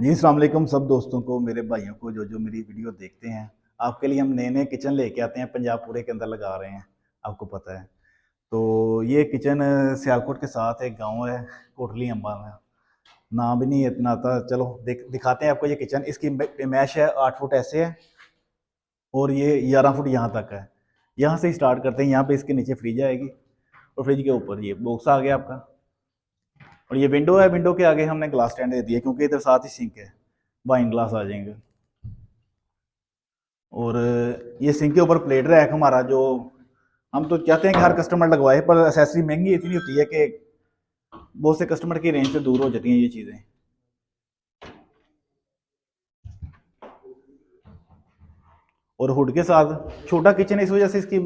जी अस्सलाम वालेकुम सब दोस्तों को, मेरे भाइयों को जो जो मेरी वीडियो देखते हैं। आपके लिए हम नए नए किचन लेके आते हैं, पंजाब पूरे के अंदर लगा रहे हैं, आपको पता है। तो ये किचन सियालकोट के साथ एक गांव है, कोटली अम्बा में। नाम भी नहीं इतना आता, चलो दिखाते हैं आपको ये किचन। इसकी मैश है 8 फुट ऐसे है, और ये 11 फुट यहाँ तक है। यहाँ से स्टार्ट करते हैं, यहाँ पे इसके नीचे फ्रिज आएगी, और फ्रिज के ऊपर ये बॉक्स आ गया आपका। और ये विंडो है, विंडो के आगे हमने ग्लास स्टैंड दे दिया, क्योंकि इधर साथ ही सिंक है, वाइन ग्लास आ जाएंगे। और ये सिंक के ऊपर प्लेट रैक हमारा, जो हम तो चाहते हैं कि हर कस्टमर लगवाए, पर एसेसरी महंगी इतनी होती है कि बहुत से कस्टमर की रेंज से दूर हो जाती हैं ये चीज़ें। और हुड के साथ छोटा किचन है, इस वजह से इसकी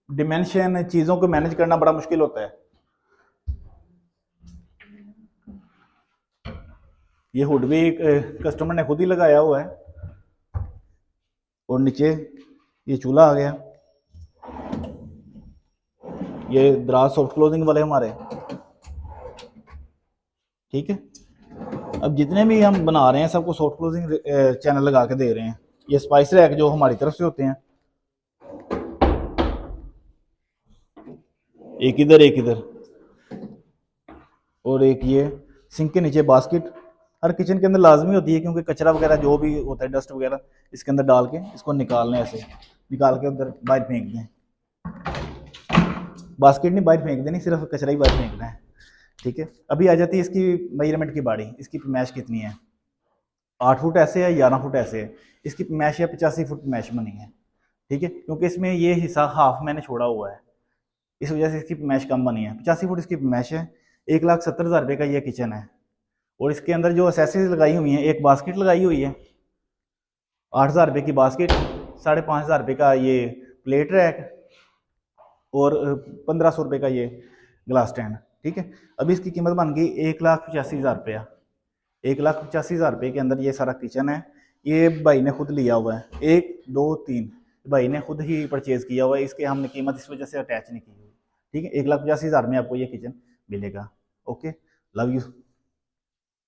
डिमेंशन चीज़ों को मैनेज करना बड़ा मुश्किल होता है। ये हुड भी कस्टमर ने खुद ही लगाया हुआ है। और नीचे ये चूल्हा आ गया, ये दराज सॉफ्ट क्लोजिंग वाले हमारे, ठीक है। अब जितने भी हम बना रहे हैं सबको सॉफ्ट क्लोजिंग चैनल लगा के दे रहे हैं। ये स्पाइस रैक जो हमारी तरफ से होते हैं, एक इधर एक इधर, और एक ये सिंक के नीचे बास्केट हर किचन के अंदर लाजमी होती है, क्योंकि कचरा वगैरह जो भी होता है, डस्ट वगैरह इसके अंदर डाल के इसको निकालने, ऐसे निकाल के उधर बाहर फेंक दें। बास्केट नहीं बाहर फेंक देनी, सिर्फ कचरा ही बाहर फेंकना है, ठीक है। अभी आ जाती है इसकी मेजरमेंट की बाड़ी। इसकी मैश कितनी है, 8 फुट ऐसे है, 11 फुट ऐसे है। इसकी मैश है 85 फुट मैश बनी है, ठीक है। क्योंकि इसमें ये हिस्सा हाफ मैंने छोड़ा हुआ है, इस वजह से इसकी मैश कम बनी है। 85 फुट इसकी मैश है। 1,70,000 रुपये का ये किचन है। और इसके अंदर जो एसेसरीज लगाई हुई हैं, एक बास्केट लगाई हुई है 8,000 रुपये की बास्केट, 5,500 रुपये का ये प्लेट रैक, और 1,500 रुपये का ये ग्लास स्टैंड, ठीक है। अभी इसकी कीमत बन गई 1,85,000 रुपया। 1,85,000 रुपये के अंदर ये सारा किचन है। ये भाई ने खुद लिया हुआ है, 1 2 3 भाई ने खुद ही परचेज किया हुआ है। इसके हमने कीमत इस वजह से अटैच नहीं की हुई, ठीक है। 1,85,000 में आपको ये किचन मिलेगा। Okay, love you.